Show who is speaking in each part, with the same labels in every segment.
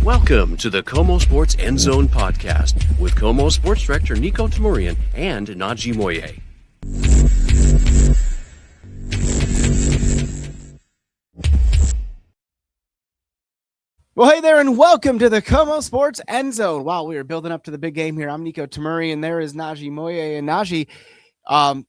Speaker 1: Welcome to the KOMO Sports End Zone podcast with KOMO Sports Director Niko and Najee Moye.
Speaker 2: Well, hey there, and welcome to the KOMO Sports End Zone. Wow, we are building up to the big game here. I'm Niko and there is Najee Moye. And Najee, on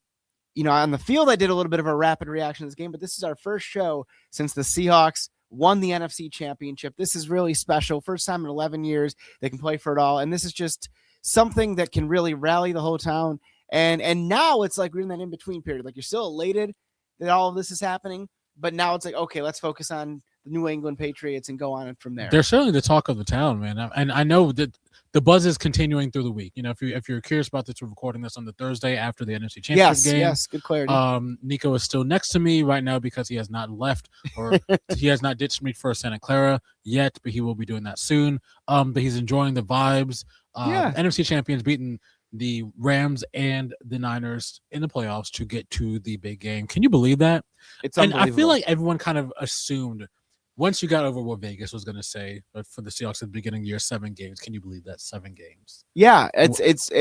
Speaker 2: the field, I did a little bit of a rapid reaction to this game, but this is our first show since the Seahawks won the NFC Championship. This is really special. First time in 11 years they can play for it all, and this is just something that can really rally the whole town. And now it's like we're in that in-between period. Like, you're still elated that all of this is happening, but now it's like, okay, let's focus on the New England Patriots and go on from there.
Speaker 3: They're certainly the talk of the town, man. And I know that the buzz is continuing through the week. You know, if you're curious about this, we're recording this on the Thursday after the NFC Championship game.
Speaker 2: Yes, good clarity.
Speaker 3: Niko is still next to me right now because he has not left or he has not ditched me for Santa Clara yet, but he will be doing that soon. But he's enjoying the vibes. NFC champions beating the Rams and the Niners in the playoffs to get to the big game. Can you believe that?
Speaker 2: It's
Speaker 3: and
Speaker 2: unbelievable.
Speaker 3: I feel like everyone kind of assumed once you got over what Vegas was going to say, but for the Seahawks at the beginning of the year, 7 games. Can you believe that? 7 games.
Speaker 2: Yeah,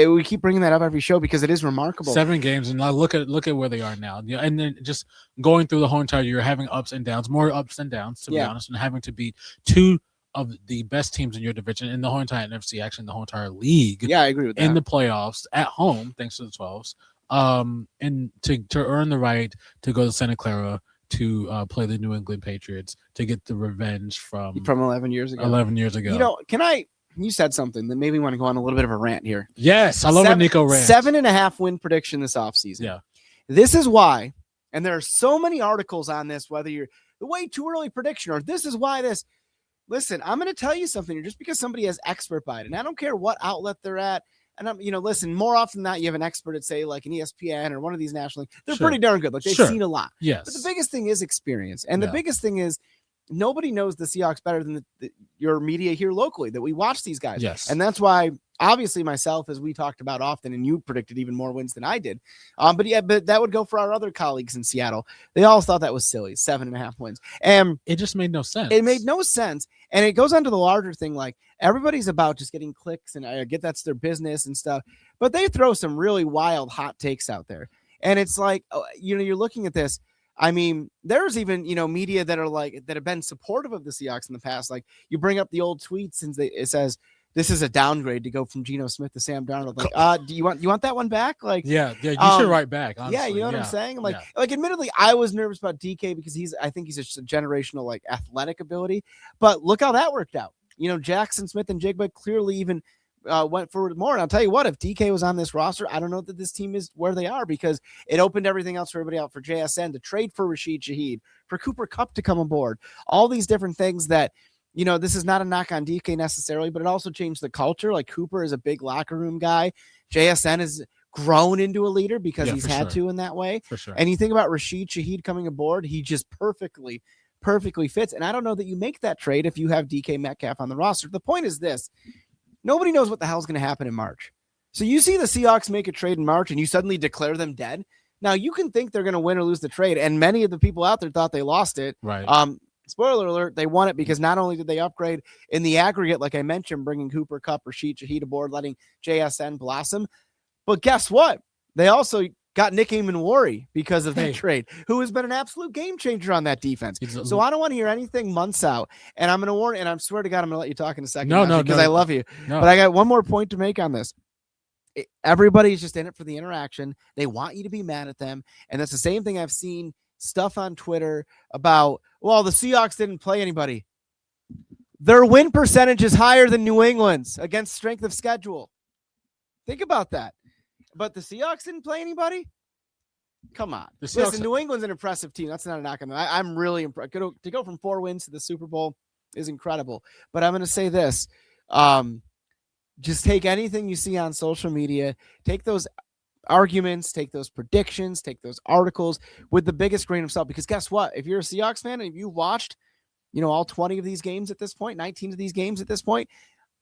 Speaker 2: we keep bringing that up every show because it is remarkable.
Speaker 3: 7 games, and now look at where they are now. Yeah, and then just going through the whole entire year, having ups and downs, more ups and downs, to be honest, and having to beat 2 of the best teams in your division in the whole entire NFC, actually in the whole entire league.
Speaker 2: Yeah, I agree with that.
Speaker 3: In the playoffs at home, thanks to the 12s, and to earn the right to go to Santa Clara to play the New England Patriots to get the revenge from
Speaker 2: 11 years ago.
Speaker 3: 11 years ago.
Speaker 2: You know, you said something that made me want to go on a little bit of a rant here.
Speaker 3: Yes, I love a Niko rant.
Speaker 2: 7.5 win prediction this offseason.
Speaker 3: Yeah.
Speaker 2: This is why, and there are so many articles on this, whether you're the way too early prediction or this is why this. Listen, I'm going to tell you something. Just because somebody has expert by it, and I don't care what outlet they're at. And listen, more often than not, you have an expert at, say, like an ESPN or one of these national. They're pretty darn good. Like, they've seen a lot.
Speaker 3: Yes.
Speaker 2: But the biggest thing is experience. And the biggest thing is nobody knows the Seahawks better than your media here locally, that we watch these guys.
Speaker 3: Yes.
Speaker 2: And that's why, obviously, myself, as we talked about often, and you predicted even more wins than I did. But that would go for our other colleagues in Seattle. They all thought that was silly, 7.5 wins. And
Speaker 3: it just made no sense.
Speaker 2: It made no sense. And it goes on to the larger thing, like everybody's about just getting clicks, and I get that's their business and stuff, but they throw some really wild hot takes out there. And it's like, you're looking at this. I mean, there's even, media that have been supportive of the Seahawks in the past. Like, you bring up the old tweets and it says, this is a downgrade to go from Geno Smith to Sam Darnold. Like, do you want that one back? Like,
Speaker 3: yeah, you should write back. Honestly.
Speaker 2: Yeah, you know what I'm saying? Like, admittedly, I was nervous about DK because I think he's just a generational, like, athletic ability. But look how that worked out. Jackson Smith and Jigba clearly even went forward more. And I'll tell you what, if DK was on this roster, I don't know that this team is where they are, because it opened everything else for everybody out, for JSN to trade for Rashid Shaheed, for Cooper Kupp to come aboard, all these different things that, this is not a knock on DK necessarily, but it also changed the culture. Like, Cooper is a big locker room guy. JSN has grown into a leader because he's had to in that way.
Speaker 3: For sure.
Speaker 2: And you think about Rashid Shaheed coming aboard, he just perfectly fits. And I don't know that you make that trade if you have DK Metcalf on the roster. The point is this: nobody knows what the hell's going to happen in March. So you see the Seahawks make a trade in March and you suddenly declare them dead. Now, you can think they're going to win or lose the trade, and many of the people out there thought they lost it.
Speaker 3: Right.
Speaker 2: Spoiler alert, they won it because not only did they upgrade in the aggregate, like I mentioned, bringing Cooper Kupp, Rashid Shaheed aboard, letting JSN blossom, but guess what? They also got Nick Amon-Wari because of that trade, who has been an absolute game changer on that defense. So I don't want to hear anything months out, and I'm going to warn, and I swear to God, I'm going to let you talk in a second. Because I love you. No. But I got one more point to make on this. Everybody's just in it for the interaction. They want you to be mad at them. And that's the same thing I've seen stuff on Twitter about, well, the Seahawks didn't play anybody. Their win percentage is higher than New England's against strength of schedule. Think about that. But the Seahawks didn't play anybody? Come on. Listen, New England's an impressive team. That's not a knock on them. I'm really impressed. To go from 4 wins to the Super Bowl is incredible. But I'm going to say this. Just take anything you see on social media, take those arguments, take those predictions, take those articles with the biggest grain of salt, because guess what? If you're a Seahawks fan and you watched, all 20 of these games at this point, 19 of these games at this point,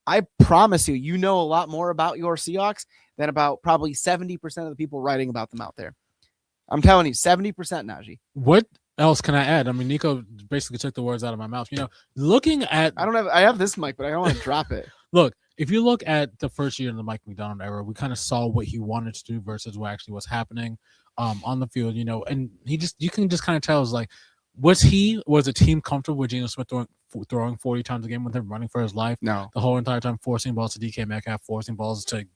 Speaker 2: I promise you know a lot more about your Seahawks than about probably 70% of the people writing about them out there. I'm telling you, 70%, Najee.
Speaker 3: What else can I add? I mean, Niko basically took the words out of my mouth. Looking at
Speaker 2: I have this mic, but I don't want to drop it.
Speaker 3: Look, if you look at the first year in the Mike McDonald era, we kind of saw what he wanted to do versus what actually was happening on the field, and you can just kind of tell, is like, was the team comfortable with Geno Smith throwing 40 times a game with him running for his life?
Speaker 2: No.
Speaker 3: The whole entire time, forcing balls to DK Metcalf, forcing balls to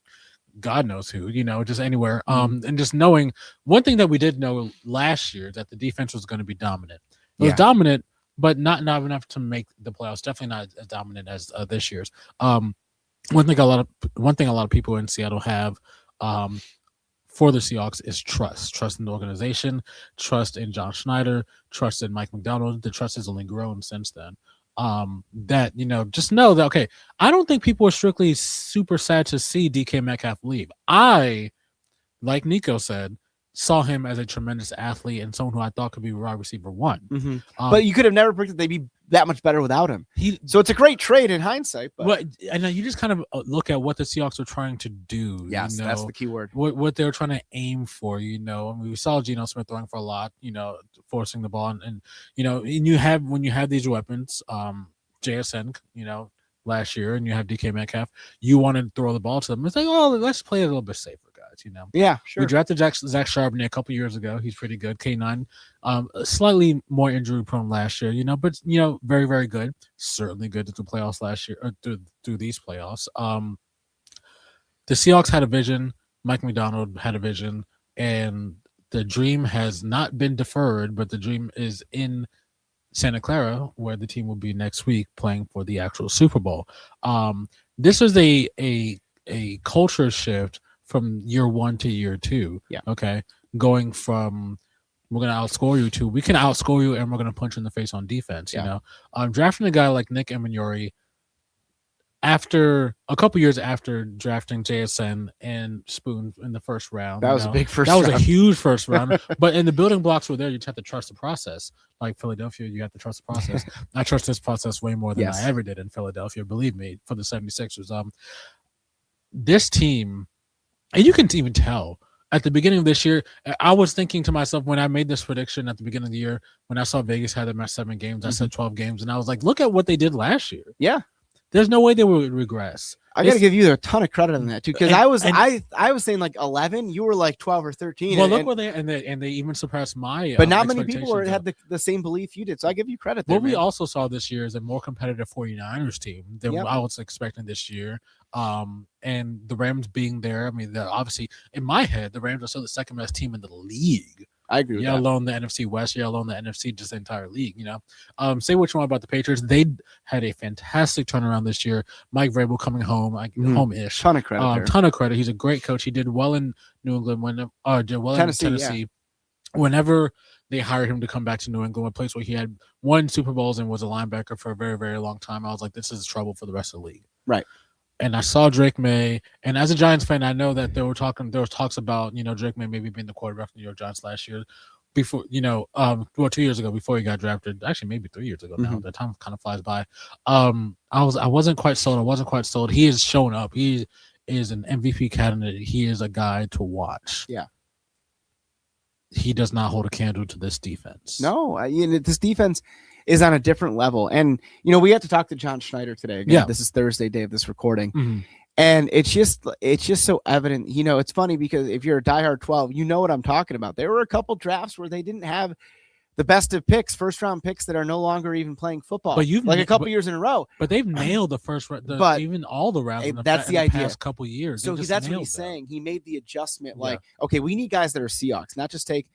Speaker 3: God knows who, just anywhere. And just knowing one thing that we did know last year, that the defense was going to be dominant. It was dominant, but not enough to make the playoffs. Definitely not as dominant as this year's. One thing a lot of people in Seattle have for the Seahawks is trust in the organization, trust in John Schneider, trust in Mike McDonald. The trust has only grown since then. That just know that, okay, I don't think people are strictly super sad to see DK Metcalf leave. I, like Niko said, saw him as a tremendous athlete and someone who I thought could be wide receiver one.
Speaker 2: Mm-hmm. But you could have never predicted they'd be that much better without him. So it's a great trade in hindsight. But
Speaker 3: and you just kind of look at what the Seahawks are trying to do.
Speaker 2: Yes, that's the key word.
Speaker 3: What they're trying to aim for. I mean, we saw Geno Smith throwing for a lot. Forcing the ball, and when you have these weapons, JSN, last year, and you have DK Metcalf, you want to throw the ball to them. It's like, oh, let's play a little bit safer, guys.
Speaker 2: Yeah, sure.
Speaker 3: We drafted Zach Charbonnet a couple years ago. He's pretty good. K9, slightly more injury prone last year, but very, very good. Certainly good to the playoffs last year, or through these playoffs. The Seahawks had a vision. Mike McDonald had a vision, and the dream has not been deferred, but the dream is in Santa Clara, where the team will be next week playing for the actual Super Bowl. This is a culture shift from year one to year two.
Speaker 2: Yeah.
Speaker 3: Okay. Going from we're going to outscore you to we can outscore you and we're going to punch you in the face on defense. Drafting a guy like Nick Amenyori after a couple years after drafting JSN and Spoon in the first round.
Speaker 2: That was a big first
Speaker 3: round. That
Speaker 2: round.
Speaker 3: was a huge first round. But in the building blocks were there, you just have to trust the process. Like Philadelphia, you have to trust the process. I trust this process way more than I ever did in Philadelphia, believe me, for the 76ers. This team, and you can even tell at the beginning of this year, I was thinking to myself when I made this prediction at the beginning of the year, when I saw Vegas had them at 7 games, I said 12 games, and I was like, look at what they did last year.
Speaker 2: Yeah.
Speaker 3: There's no way they would regress.
Speaker 2: I got to give you a ton of credit on that too, because I was saying like 11, you were like 12 or 13.
Speaker 3: Well, look where they even surpassed my.
Speaker 2: But not many people had the same belief you did, so I give you credit. There,
Speaker 3: what we also saw this year is a more competitive 49ers team than I was expecting this year. And the Rams being there, I mean, obviously in my head, the Rams are still the second best team in the league.
Speaker 2: I agree with that.
Speaker 3: Alone the NFC West, alone the NFC, just the entire league, Say what you want about the Patriots. They had a fantastic turnaround this year. Mike Vrabel coming home, home-ish.
Speaker 2: Ton of credit.
Speaker 3: Ton of credit. He's a great coach. He did well in New England, did well in Tennessee. Yeah. Whenever they hired him to come back to New England, a place where he had won Super Bowls and was a linebacker for a very, very long time, I was like, this is trouble for the rest of the league.
Speaker 2: Right.
Speaker 3: And I saw Drake May, and as a Giants fan, I know that there was talks about, Drake May maybe being the quarterback for the New York Giants last year, before, 2 years ago before he got drafted. Actually, maybe 3 years ago now. The time kind of flies by. I wasn't quite sold. He has shown up. He is an MVP candidate. He is a guy to watch.
Speaker 2: Yeah. He
Speaker 3: does not hold a candle to this defense.
Speaker 2: No, this defense is on a different level. And, we had to talk to John Schneider today. Again, this is Thursday, day of this recording.
Speaker 3: Mm-hmm.
Speaker 2: And it's just so evident. It's funny because if you're a diehard 12, you know what I'm talking about. There were a couple drafts where they didn't have the best of picks, first round picks that are no longer even playing football.
Speaker 3: But
Speaker 2: a couple years in a row.
Speaker 3: But they've nailed the first round, even all the rounds.
Speaker 2: That's the
Speaker 3: idea.
Speaker 2: Past
Speaker 3: couple years.
Speaker 2: So that's what he's saying. He made the adjustment. Like, okay, we need guys that are Seahawks, not just take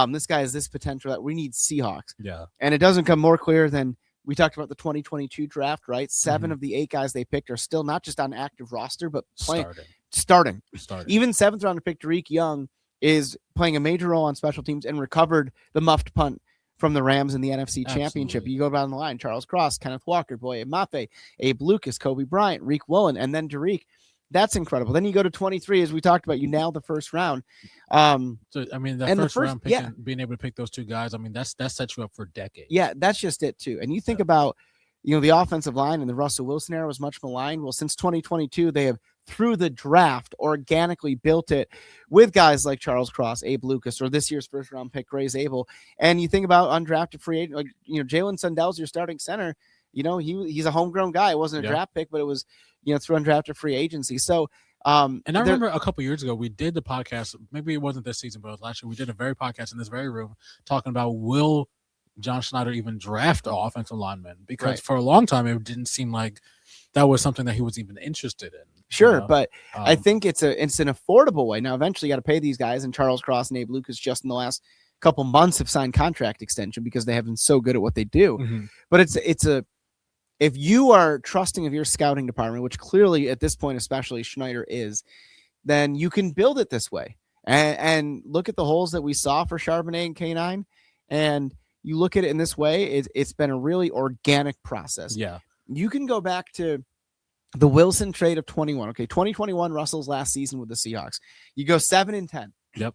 Speaker 2: this guy has this potential that we need Seahawks.
Speaker 3: Yeah.
Speaker 2: And it doesn't come more clear than we talked about the 2022 draft, right? 7 of the 8 guys they picked are still not just on active roster, but starting. Even 7th round pick Tariq Young is playing a major role on special teams and recovered the muffed punt from the Rams in the NFC Championship. You go down the line, Charles Cross, Kenneth Walker, Boye Mafe, Abe Lucas, Kobe Bryant, Reek Woolen, and then Tariq. That's incredible. Then you go to 23, as we talked about. You nailed the first round.
Speaker 3: First round pick, being able to pick those 2 guys, that sets you up for decades.
Speaker 2: Yeah, that's just it too. And you think about, the offensive line in the Russell Wilson era was much maligned. Well, since 2022, they have, through the draft, organically built it with guys like Charles Cross, Abe Lucas, or this year's first-round pick, Gray Zabel. And you think about undrafted free agent, like, Jalen Sundell's your starting center. He's a homegrown guy. It wasn't a draft pick, but it was, through undrafted free agency. So,
Speaker 3: and I remember a couple years ago, we did the podcast. Maybe it wasn't this season, but it was last year. We did a very podcast in this very room talking about will John Schneider even draft offensive linemen, because for a long time it didn't seem like that was something that he was even interested in.
Speaker 2: Sure, but I think it's an affordable way. Now, eventually, you got to pay these guys, and Charles Cross and Abe Lucas just in the last couple months have signed contract extension because they have been so good at what they do.
Speaker 3: Mm-hmm.
Speaker 2: But if you are trusting of your scouting department, which clearly at this point, especially Schneider is, then you can build it this way. And look at the holes that we saw for Charbonnet and K9, and you look at it in this way, it's been a really organic process.
Speaker 3: Yeah.
Speaker 2: You can go back to the Wilson trade of 21. Okay, 2021, Russell's last season with the Seahawks. You go 7-10.
Speaker 3: Yep.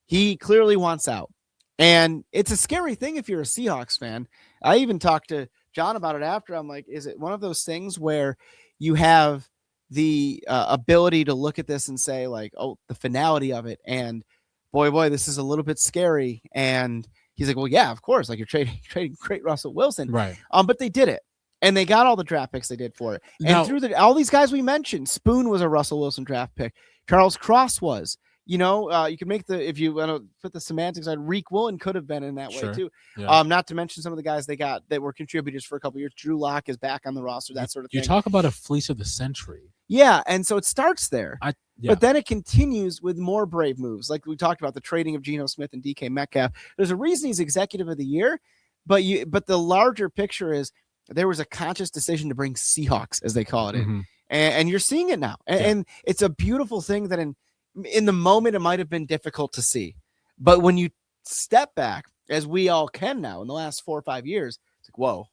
Speaker 2: He clearly wants out. And it's a scary thing if you're a Seahawks fan. I even talked to John about it after. I'm like, is it one of those things where you have the ability to look at this and say, like, oh, the finality of it, and boy, this is a little bit scary. And he's like, well, yeah, of course. Like, you're trading great Russell Wilson.
Speaker 3: Right.
Speaker 2: But they did it. And they got all the draft picks they did for it. And through all these guys we mentioned, Spoon was a Russell Wilson draft pick. Charles Cross was. You can make if you want to put the semantics on, Reek Woolen could have been in that way too.
Speaker 3: Yeah.
Speaker 2: Not to mention some of the guys they got that were contributors for a couple years. Drew Lock is back on the roster, that sort of thing.
Speaker 3: You talk about a fleece of the century.
Speaker 2: Yeah, and so it starts there. But then it continues with more brave moves. Like we talked about, the trading of Geno Smith and DK Metcalf. There's a reason he's executive of the year, but the larger picture is there was a conscious decision to bring Seahawks, as they call it, in. And you're seeing it now. And it's a beautiful thing that in the moment, it might have been difficult to see. But when you step back, as we all can now in the last 4 or 5 years, it's like, whoa,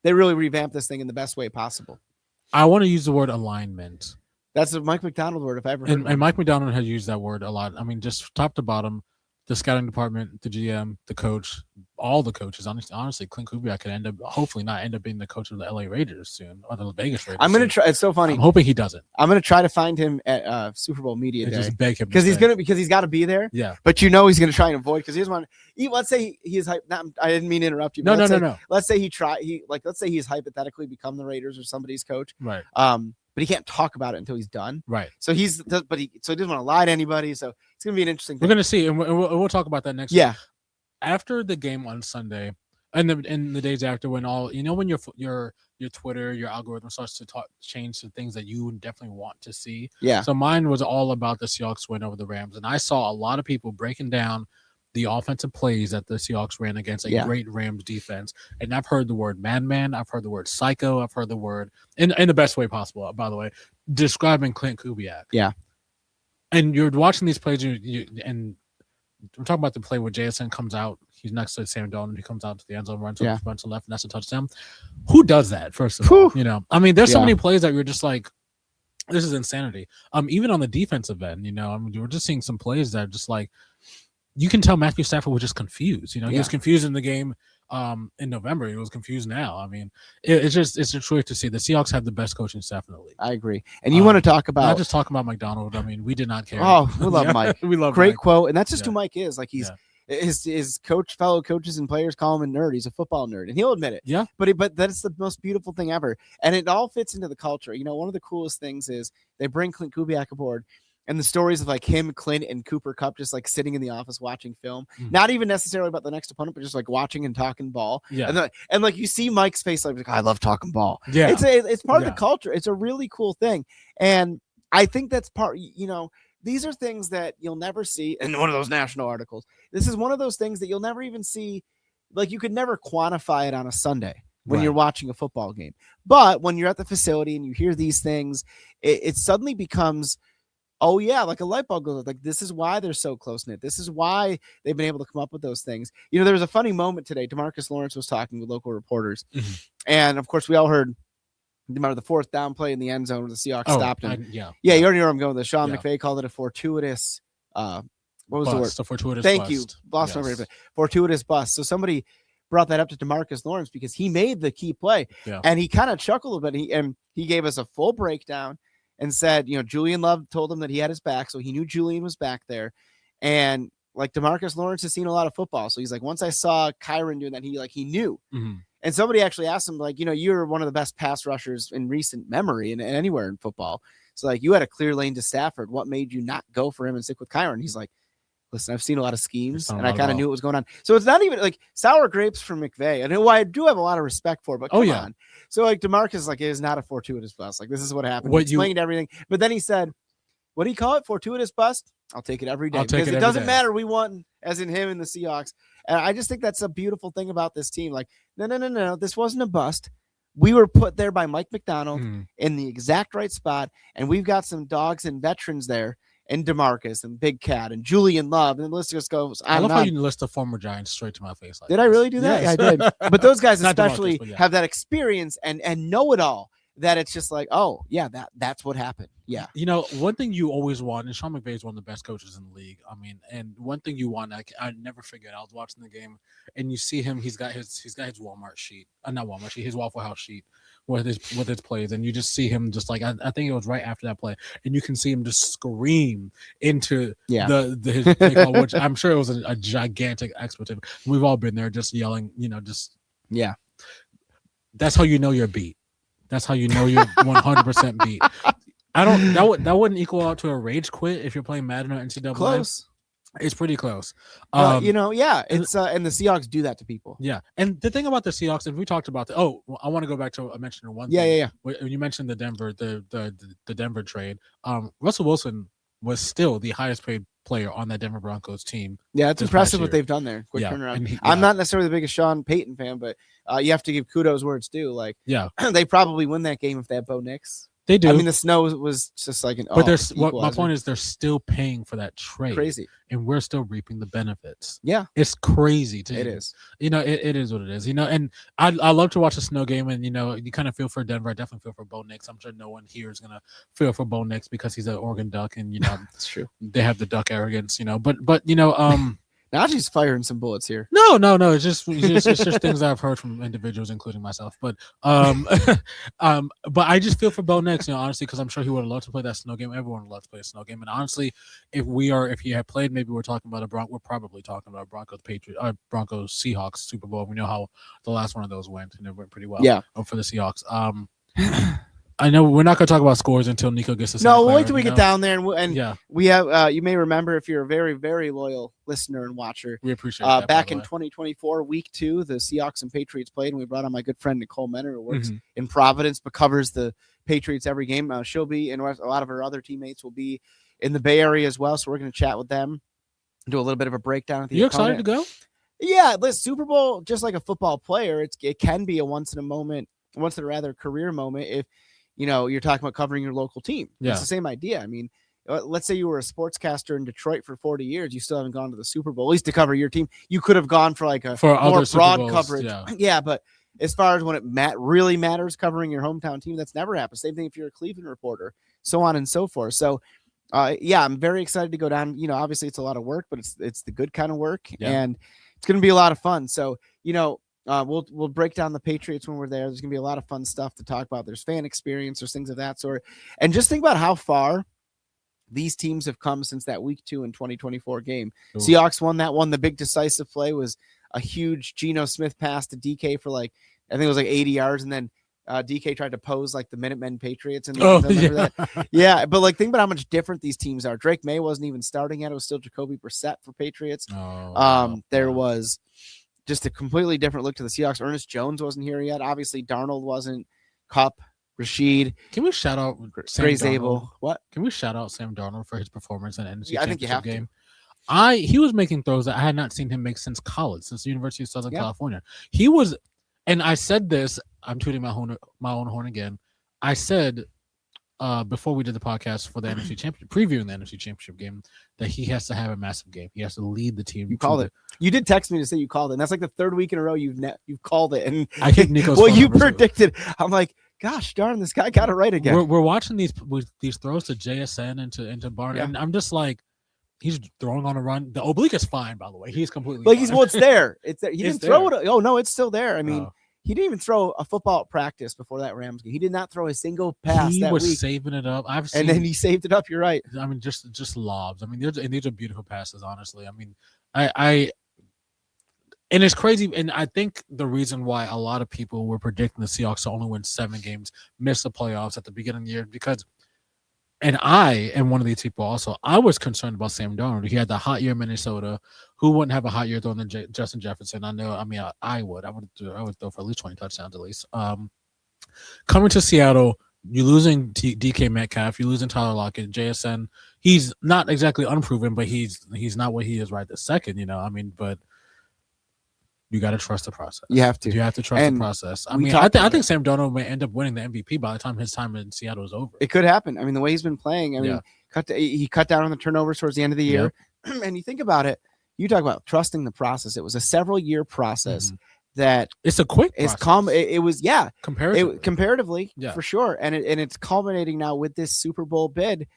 Speaker 2: they really revamped this thing in the best way possible.
Speaker 3: I want to use the word alignment.
Speaker 2: That's a Mike McDonald word, if I ever heard
Speaker 3: and Mike McDonald has used that word a lot. I mean, just top to bottom, the scouting department, the GM, the coach, all the coaches. Honestly, Clint Kubiak could hopefully not end up being the coach of the LA Raiders soon, or the Vegas Raiders.
Speaker 2: I'm going to try. It's so funny.
Speaker 3: I'm hoping he doesn't.
Speaker 2: I'm going to try to find him at Super Bowl Media Day.
Speaker 3: Just beg him
Speaker 2: because he's got to be there.
Speaker 3: Yeah.
Speaker 2: But he's going to try and avoid, because he's one. Let's say he is hype. I didn't mean to interrupt you.
Speaker 3: No.
Speaker 2: Let's say let's say he's hypothetically become the Raiders or somebody's coach.
Speaker 3: Right.
Speaker 2: But he can't talk about it until he's done.
Speaker 3: Right.
Speaker 2: So he doesn't want to lie to anybody. So it's going to be an interesting thing.
Speaker 3: We're going to see, and we'll talk about that next week. After the game on Sunday, and the days after, when when your Twitter, your algorithm starts to change to things that you definitely want to see.
Speaker 2: Yeah.
Speaker 3: So mine was all about the Seahawks win over the Rams, and I saw a lot of people breaking down the offensive plays that the Seahawks ran against a great Rams defense. And I've heard the word madman. I've heard the word psycho. I've heard the word, in the best way possible, by the way, describing Clint Kubiak.
Speaker 2: Yeah.
Speaker 3: And you're watching these plays, and we're talking about the play where JSN comes out. He's next to Sam Darnold. He comes out to the end zone, runs to left, and that's a touchdown. Who does that, first of all? I mean, there's so many plays that you're just like, this is insanity. Even on the defensive end, we're just seeing some plays that are just like, you can tell Matthew Stafford was just confused. He was confused in the game in November. He was confused now. I mean, it's a choice to see. The Seahawks have the best coaching staff in the league.
Speaker 2: I agree. And you want to talk about,
Speaker 3: not just talking about McDonald. I mean, we did not care.
Speaker 2: Oh, we love Mike.
Speaker 3: We love
Speaker 2: great
Speaker 3: Mike.
Speaker 2: quote. And that's just who Mike is. Like, he's his fellow coaches and players call him a nerd. He's a football nerd, and he'll admit it.
Speaker 3: Yeah.
Speaker 2: But that's the most beautiful thing ever. And it all fits into the culture. One of the coolest things is they bring Clint Kubiak aboard. And the stories of like him, Clint, and Cooper Kupp just like sitting in the office watching film, not even necessarily about the next opponent, but just like watching and talking ball.
Speaker 3: Yeah.
Speaker 2: And like you see Mike's face, like, I love talking ball.
Speaker 3: Yeah.
Speaker 2: It's part of the culture. It's a really cool thing. And I think that's part, these are things that you'll never see in one of those national articles. This is one of those things that you'll never even see. Like, you could never quantify it on a Sunday when you're watching a football game. But when you're at the facility and you hear these things, it suddenly becomes, oh yeah, like a light bulb goes, like, this is why they're so close-knit. This is why they've been able to come up with those things. There was a funny moment today. DeMarcus Lawrence was talking with local reporters. And of course we all heard, remember the fourth down play in the end zone where the Seahawks stopped him. You already know where I'm going with this. Sean McVay called it a fortuitous, what was the word?
Speaker 3: A fortuitous
Speaker 2: Thank
Speaker 3: bust.
Speaker 2: you. Lost my brain. Fortuitous bust. So somebody brought that up to DeMarcus Lawrence because he made the key play.
Speaker 3: Yeah.
Speaker 2: And he kind of chuckled a bit. He gave us a full breakdown and said, Julian Love told him that he had his back. So he knew Julian was back there. And like DeMarcus Lawrence has seen a lot of football. So he's like, once I saw Kyron doing that, he knew.
Speaker 3: Mm-hmm.
Speaker 2: And somebody actually asked him, like, you're one of the best pass rushers in recent memory and anywhere in football. So like, you had a clear lane to Stafford. What made you not go for him and stick with Kyron? He's like, listen, I've seen a lot of schemes and I kind of knew what was going on. So it's not even like sour grapes from McVay, and who I do have a lot of respect for, but come on. So like DeMarcus, like, it is not a fortuitous bust. Like, this is what happened. He explained everything, but then he said, what do you call it? Fortuitous bust? I'll take it every day because it doesn't matter. We won, as in him and the Seahawks. And I just think that's a beautiful thing about this team. Like, no. This wasn't a bust. We were put there by Mike McDonald in the exact right spot. And we've got some dogs and veterans there, and DeMarcus and Big Cat and Julian Love. And the list just goes on. I love
Speaker 3: how you list the former Giants straight to my face.
Speaker 2: Did I really do that?
Speaker 3: Yes.
Speaker 2: Yeah, I did. But those guys especially
Speaker 3: DeMarcus,
Speaker 2: have that experience and know it all. That it's just like, oh yeah, that's what happened. Yeah.
Speaker 3: One thing you always want, and Sean McVay is one of the best coaches in the league. I mean, and one thing you want, I never forget. I was watching the game, and you see him. He's got his Walmart sheet, not Walmart sheet, his Waffle House sheet with his plays, and you just see him just like I think it was right after that play, and you can see him just scream into his play call, which I'm sure it was a gigantic expletive. We've all been there, just yelling, That's how you know you're beat. That's how you know you're 100% beat. That wouldn't equal out to a rage quit if you're playing Madden or NCAA.
Speaker 2: Close.
Speaker 3: It's pretty close.
Speaker 2: It's and the Seahawks do that to people.
Speaker 3: Yeah, and the thing about the Seahawks, and we talked about I want to go back to mentioning one thing.
Speaker 2: Yeah.
Speaker 3: When you mentioned the Denver trade, Russell Wilson was still the highest paid player on that Denver Broncos team.
Speaker 2: Yeah, it's impressive what they've done there. Quick turnaround. I'm not necessarily the biggest Sean Payton fan, but you have to give kudos where it's due. Like, they probably win that game if they have Bo Nix.
Speaker 3: They do.
Speaker 2: I mean, the snow was just like an.
Speaker 3: But my point is, they're still paying for that trade.
Speaker 2: Crazy,
Speaker 3: and we're still reaping the benefits.
Speaker 2: Yeah,
Speaker 3: it's crazy.
Speaker 2: It is.
Speaker 3: It is what it is. And I love to watch the snow game, and you kind of feel for Denver. I definitely feel for Bo Nix. I'm sure no one here is gonna feel for Bo Nix because he's an Oregon Duck, and
Speaker 2: that's true.
Speaker 3: They have the Duck arrogance, But
Speaker 2: Najee's firing some bullets here.
Speaker 3: No. It's just things that I've heard from individuals, including myself. But but I just feel for Bo Nix, honestly, because I'm sure he would have loved to play that snow game. Everyone would love to play a snow game. And honestly, if he had played, maybe we're probably talking about Broncos Seahawks Super Bowl. We know how the last one of those went, and it went pretty well.
Speaker 2: Yeah,
Speaker 3: for the Seahawks. I know we're not going to talk about scores until Nico gets to Santa Clara.
Speaker 2: No, we'll wait till we get down there, and
Speaker 3: yeah,
Speaker 2: we have. You may remember, if you're a very, very loyal listener and watcher,
Speaker 3: we appreciate that.
Speaker 2: Back in 2024, week 2, the Seahawks and Patriots played, and we brought on my good friend Nicole Menner, who works in Providence but covers the Patriots every game. She'll be, and a lot of her other teammates will be in the Bay Area as well. So we're going to chat with them, do a little bit of a breakdown. Of the
Speaker 3: excited to go?
Speaker 2: Yeah, the Super Bowl, just like a football player, it can be a once in a career moment if. You're talking about covering your local team.
Speaker 3: Yeah.
Speaker 2: It's the same idea. I mean, let's say you were a sportscaster in Detroit for 40 years. You still haven't gone to the Super Bowl, at least to cover your team. You could have gone for like a more broad coverage. Yeah, but as far as when it really matters covering your hometown team, that's never happened. Same thing if you're a Cleveland reporter, so on and so forth. So, I'm very excited to go down. Obviously it's a lot of work, but it's the good kind of work, and it's going to be a lot of fun. So, we'll break down the Patriots when we're there. There's going to be a lot of fun stuff to talk about. There's fan experience, there's things of that sort. And just think about how far these teams have come since that week 2 in 2024 game. Ooh. Seahawks won that one. The big decisive play was a huge Geno Smith pass to DK for I think it was 80 yards. And then DK tried to pose like the Minutemen Patriots. And that. Yeah. But think about how much different these teams are. Drake May wasn't even starting yet. It was still Jacoby Brissett for Patriots. There was just a completely different look to the Seahawks. Ernest Jones wasn't here yet. Obviously, Darnold wasn't. Kupp, Rashid.
Speaker 3: Can we shout out
Speaker 2: Sam Darnold? What?
Speaker 3: Can we shout out Sam Darnold for his performance in the NFC
Speaker 2: I think you have
Speaker 3: game?
Speaker 2: To.
Speaker 3: He was making throws that I had not seen him make since college, since the University of Southern California. He was, and I said this, I'm tooting my own horn again. I said before we did the podcast for the NFC Championship, previewing the NFC Championship game, that he has to have a massive game. He has to lead the team.
Speaker 2: You called it. You did text me to say you called it. And that's like the third week in a row you've called it. And
Speaker 3: I hit Nico's.
Speaker 2: Well, you predicted. I'm like, gosh darn, this guy got it right again.
Speaker 3: We're watching these throws to JSN into Barnes, and I'm just like, He's throwing on a run. The oblique is fine, by the way. He's completely
Speaker 2: like
Speaker 3: fine.
Speaker 2: it's there. It's there. He
Speaker 3: It's
Speaker 2: didn't throw
Speaker 3: there.
Speaker 2: it. Oh no, it's still there. I mean,
Speaker 3: Oh.
Speaker 2: he didn't even throw a football at practice before that Rams game. He did not throw a single pass
Speaker 3: He
Speaker 2: that
Speaker 3: was
Speaker 2: week.
Speaker 3: saving it up. I've seen,
Speaker 2: And then he saved it up. You're right.
Speaker 3: I mean, just lobs. I mean, these are beautiful passes. Honestly, I mean, and it's crazy. And I think the reason why a lot of people were predicting the Seahawks to only win 7 games, miss the playoffs at the beginning of the year, because. And I am one of these people also. I was concerned about Sam Darnold. He had the hot year in Minnesota. Who wouldn't have a hot year throwing than Justin Jefferson? I know. I mean, I would. I would throw for at least 20 touchdowns at least. Coming to Seattle, you're losing DK Metcalf. You're losing Tyler Lockett, JSN. He's not exactly unproven, but he's not what he is right this second. You know, I mean, but you got to trust the process.
Speaker 2: You have to.
Speaker 3: You have to trust
Speaker 2: And
Speaker 3: the process. I
Speaker 2: we
Speaker 3: mean,
Speaker 2: talked
Speaker 3: I think Sam Darnold may end up winning the MVP by the time his time in Seattle is over.
Speaker 2: It could happen. I mean, the way he's been playing. I mean, he cut down on the turnovers towards the end of the year. Yep. And you think about it. You talk about trusting the process. It was a several-year process that
Speaker 3: it's a quick.
Speaker 2: It's
Speaker 3: process.
Speaker 2: It was comparatively for sure. And it's culminating now with this Super Bowl bid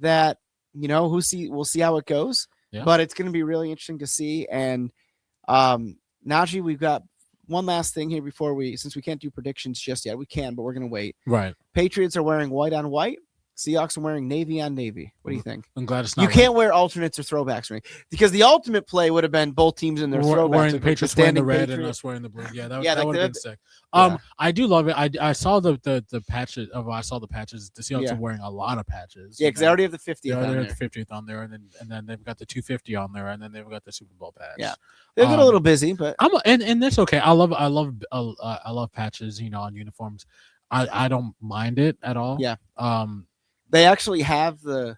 Speaker 2: that we'll see how it goes. Yeah. But it's going to be really interesting to see. And Najee, we've got one last thing here since we can't do predictions just yet. We can, but we're going to wait.
Speaker 3: Right.
Speaker 2: Patriots are wearing white on white. Seahawks are wearing navy on navy. What do you think?
Speaker 3: I'm glad it's not.
Speaker 2: You can't wear alternates or throwbacks, right? Because the ultimate play would have been both teams in their throwbacks.
Speaker 3: Wearing the Patriots wearing the red and us wearing the blue. Yeah, that would have been sick. I do love it. I saw the patches. I saw the patches. The Seahawks are wearing a lot of patches.
Speaker 2: Yeah, because they already have the 50th.
Speaker 3: They
Speaker 2: already
Speaker 3: have the 50th on there, and then they've got the 250 on there, and then they've got the Super Bowl patch.
Speaker 2: Yeah, they've been a little busy, but
Speaker 3: and that's okay. I love patches. On uniforms. I don't mind it at all.
Speaker 2: Yeah. They actually have at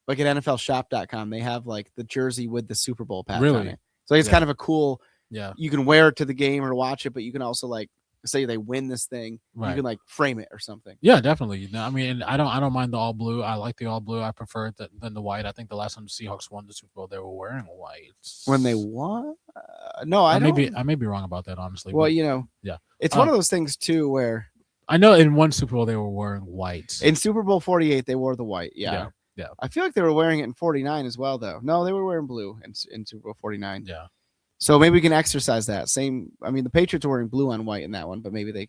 Speaker 2: NFLshop.com, they have like the jersey with the Super Bowl patch on it. So it's kind of a cool, you can wear it to the game or watch it, but you can also like say they win this thing, you can like frame it or something.
Speaker 3: Yeah, definitely. I mean, I don't mind the all blue. I like the all blue. I prefer it than the white. I think the last time the Seahawks won the Super Bowl, they were wearing white.
Speaker 2: When they won? No, I may
Speaker 3: be wrong about that, honestly.
Speaker 2: Well,
Speaker 3: yeah,
Speaker 2: it's one of those things too where
Speaker 3: I know in one Super Bowl they were wearing white.
Speaker 2: In Super Bowl 48, they wore the white. Yeah. I feel like they were wearing it in 49 as well, though. No, they were wearing blue in Super Bowl 49.
Speaker 3: Yeah.
Speaker 2: So maybe we can exercise that. The Patriots are wearing blue on white in that one, but maybe they,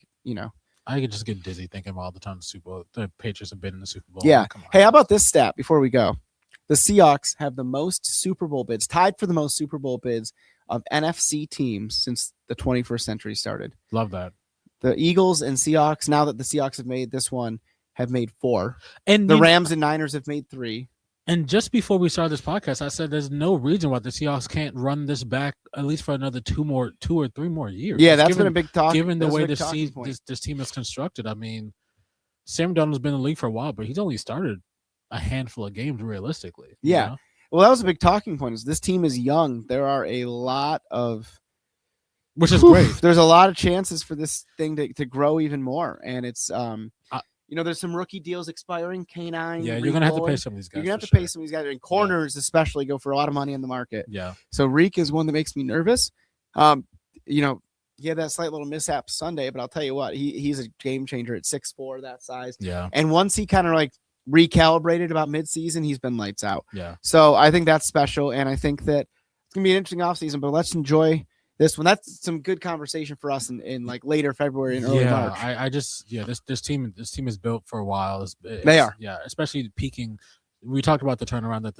Speaker 3: I could just get dizzy thinking about all the time the Patriots have been in the Super Bowl.
Speaker 2: Yeah. Hey, how about this stat before we go? The Seahawks have the most Super Bowl bids, tied for the most Super Bowl bids of NFC teams since the 21st century started.
Speaker 3: Love that.
Speaker 2: The Eagles and Seahawks, now that the Seahawks have made this one, have made 4.
Speaker 3: And
Speaker 2: the Rams and Niners have made 3.
Speaker 3: And just before we started this podcast, I said there's no reason why the Seahawks can't run this back at least for another 2 or 3 more years.
Speaker 2: Yeah, that's been a big talk.
Speaker 3: Given the way this team is constructed, I mean, Sam Darnold's been in the league for a while, but he's only started a handful of games realistically.
Speaker 2: Yeah. Well, that was a big talking point. Is this team is young. There are a lot of
Speaker 3: which is great.
Speaker 2: There's a lot of chances for this thing to grow even more. And it's there's some rookie deals expiring. K9.
Speaker 3: Yeah, you're gonna have to pay some of these guys.
Speaker 2: You're gonna have to pay some of these guys. And corners especially go for a lot of money in the market.
Speaker 3: Yeah.
Speaker 2: So Reek is one that makes me nervous. He had that slight little mishap Sunday, but I'll tell you what, he's a game changer at 6'4", that size.
Speaker 3: Yeah.
Speaker 2: And once he kind of like recalibrated about midseason, he's been lights out.
Speaker 3: Yeah.
Speaker 2: So I think that's special, and I think that it's gonna be an interesting offseason, but let's enjoy this one. That's some good conversation for us in like later February and early March.
Speaker 3: This team is built for a while.
Speaker 2: They are.
Speaker 3: Yeah, especially peaking. We talked about the turnaround that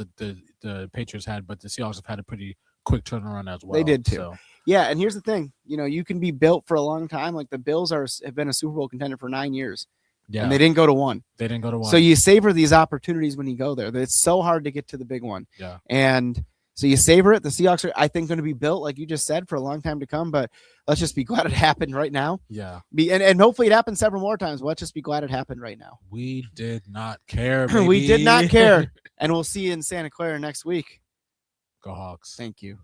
Speaker 3: the Patriots had, but the Seahawks have had a pretty quick turnaround as well.
Speaker 2: They did too.
Speaker 3: So.
Speaker 2: Yeah, and here's the thing. You can be built for a long time. Like the Bills have been a Super Bowl contender for 9 years.
Speaker 3: Yeah.
Speaker 2: And they didn't go to 1.
Speaker 3: They didn't go to 1.
Speaker 2: So you savor these opportunities when you go there. It's so hard to get to the big one.
Speaker 3: Yeah.
Speaker 2: And so you savor it. The Seahawks are, I think, going to be built, like you just said, for a long time to come. But let's just be glad it happened right now.
Speaker 3: Yeah.
Speaker 2: And hopefully it happens several more times. But let's just be glad it happened right now.
Speaker 3: We did not care, baby.
Speaker 2: We did not care. And we'll see you in Santa Clara next week.
Speaker 3: Go Hawks.
Speaker 2: Thank you.